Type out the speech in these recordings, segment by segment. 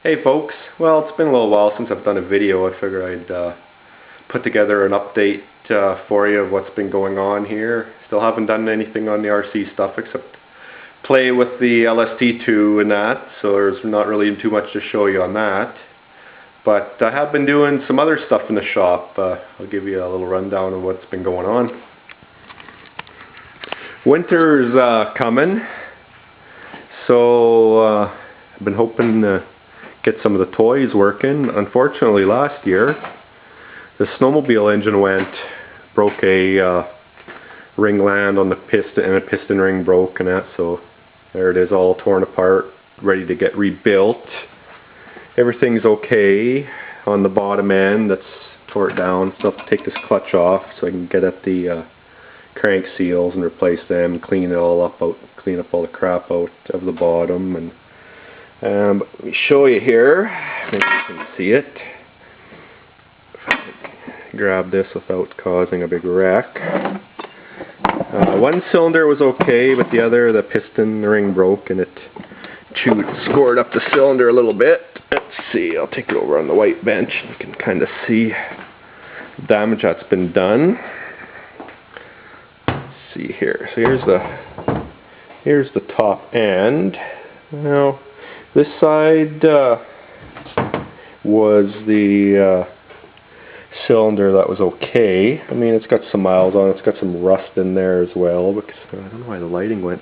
Hey folks, well, it's been a little while since I've done a video. I figured I'd put together an update for you of what's been going on here. Still haven't done anything on the RC stuff except play with the LST2 and that, so there's not really too much to show you on that. But I have been doing some other stuff in the shop. I'll give you a little rundown of what's been going on. Winter's coming, so I've been hoping to get some of the toys working. Unfortunately, last year the snowmobile engine broke a ring land on the piston, and a piston ring broke and that, so there it is, all torn apart, ready to get rebuilt. Everything's okay on the bottom end. That's tore it down, so I'll have to take this clutch off so I can get at the crank seals and replace them, clean it all up, clean up all the crap out of the bottom. And let me show you here, maybe you can see it. If I can grab this without causing a big wreck. One cylinder was okay, but the piston ring broke and it scored up the cylinder a little bit. Let's see, I'll take it over on the white bench and you can kind of see the damage that's been done. Let's see here. So here's the top end. Now this side was the cylinder that was okay. I mean, it's got some miles on it. It's got some rust in there as well, because I don't know why the lighting went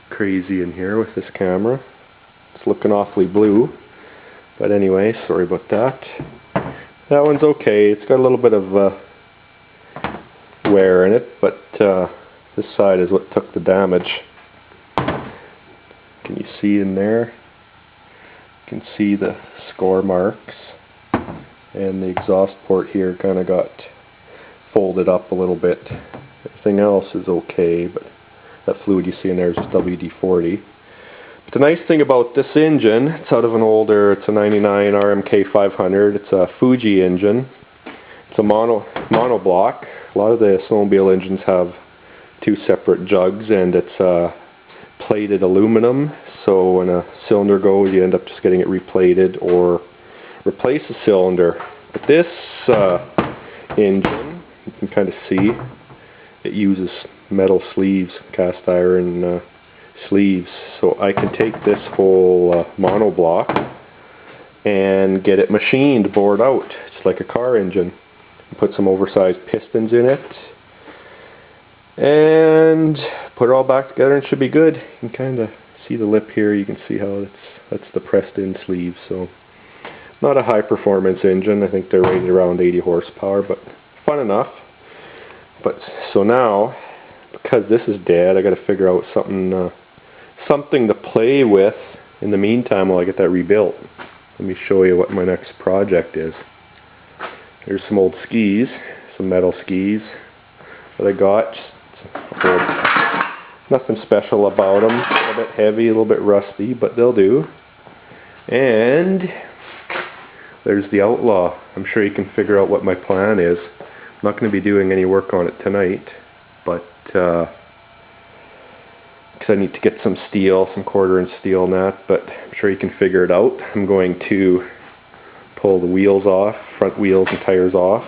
crazy in here with this camera. It's looking awfully blue. But anyway, sorry about that. That one's okay. It's got a little bit of wear in it, but this side is what took the damage. Can you see in there? You can see the score marks, and the exhaust port here kind of got folded up a little bit. Everything else is okay, but that fluid you see in there is just WD-40. But the nice thing about this engine, it's out of an older, it's a 99 RMK 500. It's a Fuji engine. It's a monoblock. A lot of the snowmobile engines have two separate jugs, and it's plated aluminum, so when a cylinder goes you end up just getting it replated or replace the cylinder. But this engine, you can kind of see it uses metal sleeves, cast iron sleeves, so I can take this whole monoblock and get it machined, bored out, just like a car engine. Put some oversized pistons in it and put it all back together and it should be good. You can kind of see the lip here. You can see how that's the pressed in sleeve. So not a high performance engine. I think they're rated around 80 horsepower, but fun enough. But so now, because this is dead, I got to figure out something to play with in the meantime while I get that rebuilt. Let me show you what my next project is. Here's some old skis, some metal skis that I got. Nothing special about them. A little bit heavy, a little bit rusty, but they'll do. And there's the Outlaw. I'm sure you can figure out what my plan is. I'm not going to be doing any work on it tonight, but because I need to get some steel, some quarter-inch steel and that, but I'm sure you can figure it out. I'm going to pull the wheels off, front wheels and tires off,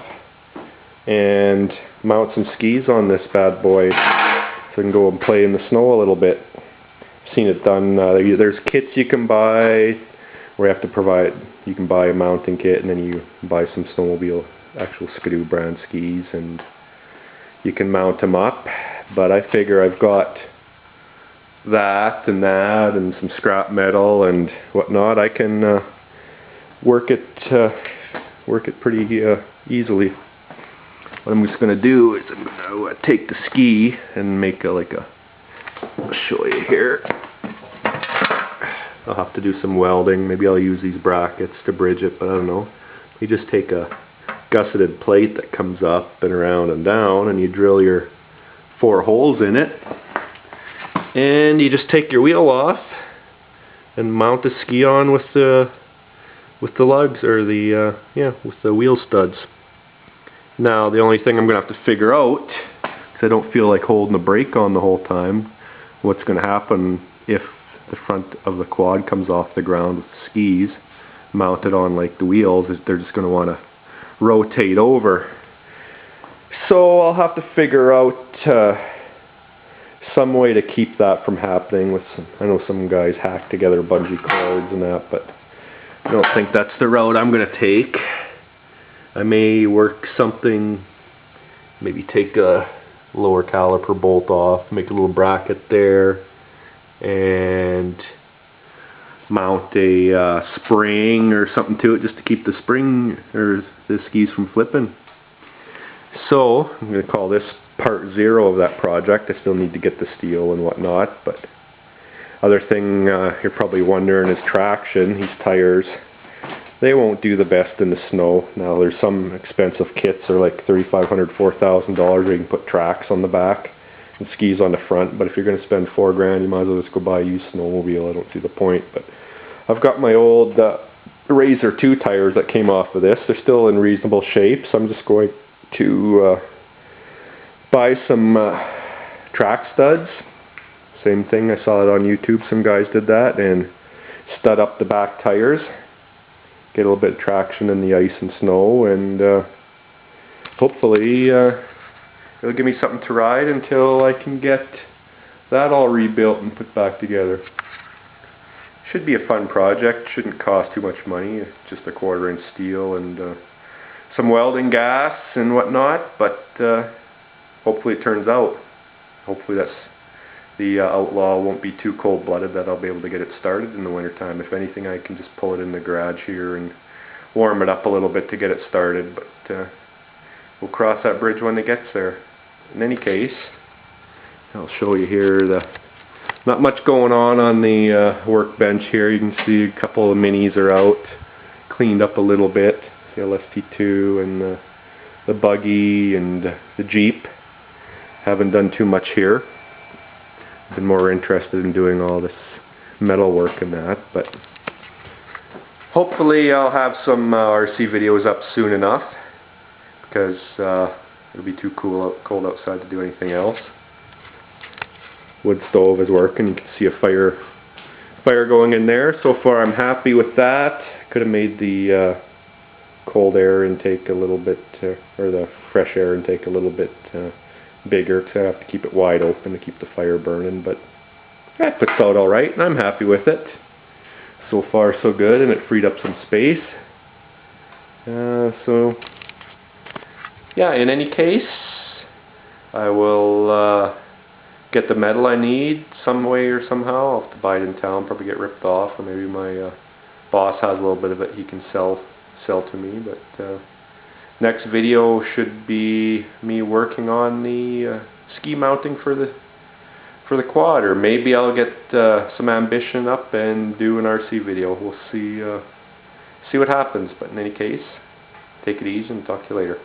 and mount some skis on this bad boy so I can go and play in the snow a little bit. I've seen it done. There's kits you can buy where you can buy a mounting kit and then you buy some snowmobile, actual Skidoo brand skis, and you can mount them up. But I figure I've got that and some scrap metal and whatnot. I can work it pretty easily. What I'm just going to do is I'm going to take the ski and make I'll show you here. I'll have to do some welding. Maybe I'll use these brackets to bridge it, but I don't know. You just take a gusseted plate that comes up and around and down, and you drill your 4 holes in it, and you just take your wheel off and mount the ski on with the lugs, or with the wheel studs. Now the only thing I'm going to have to figure out, because I don't feel like holding the brake on the whole time, what's going to happen if the front of the quad comes off the ground with the skis. mounted on like the wheels, they're just going to want to rotate over. So I'll have to figure out some way to keep that from happening. With I know some guys hack together bungee cords and that, but I don't think that's the route I'm going to take. I may work something, maybe take a lower caliper bolt off, make a little bracket there, and mount a spring or something to it just to keep the spring or the skis from flipping. So I'm going to call this part 0 of that project. I still need to get the steel and whatnot, but other thing you're probably wondering is traction. These tires, they won't do the best in the snow. Now there's some expensive kits are like $3,500, $4,000 where you can put tracks on the back and skis on the front, but if you're going to spend $4 grand, you might as well just go buy a used snowmobile. I don't see the point. But I've got my old Razor 2 tires that came off of this. They're still in reasonable shape, so I'm just going to buy some track studs. Same thing, I saw it on YouTube, some guys did that, and stud up the back tires, get a little bit of traction in the ice and snow, and hopefully it'll give me something to ride until I can get that all rebuilt and put back together. Should be a fun project, shouldn't cost too much money, just a 1/4 inch steel and some welding gas and whatnot, but hopefully it turns out. Hopefully the Outlaw won't be too cold-blooded, that I'll be able to get it started in the wintertime. If anything, I can just pull it in the garage here and warm it up a little bit to get it started, but we'll cross that bridge when it gets there. In any case, I'll show you here not much going on the workbench here. You can see a couple of minis are out, cleaned up a little bit. The LST2 and the buggy and the Jeep. Haven't done too much here. Been more interested in doing all this metal work and that, but hopefully I'll have some RC videos up soon enough, because it'll be too cold outside to do anything else. Wood stove is working. You can see a fire going in there. So far I'm happy with that. Could have made the cold air intake a little bit, or the fresh air intake a little bit bigger, because I have to keep it wide open to keep the fire burning, but that puts out alright, and I'm happy with it. So far so good, and it freed up some space. So yeah, in any case, I will get the metal I need some way or somehow. I'll have to buy it in town, probably get ripped off, or maybe my boss has a little bit of it he can sell to me. But next video should be me working on the ski mounting for the quad, or maybe I'll get some ambition up and do an RC video. We'll see what happens. But in any case, take it easy and talk to you later.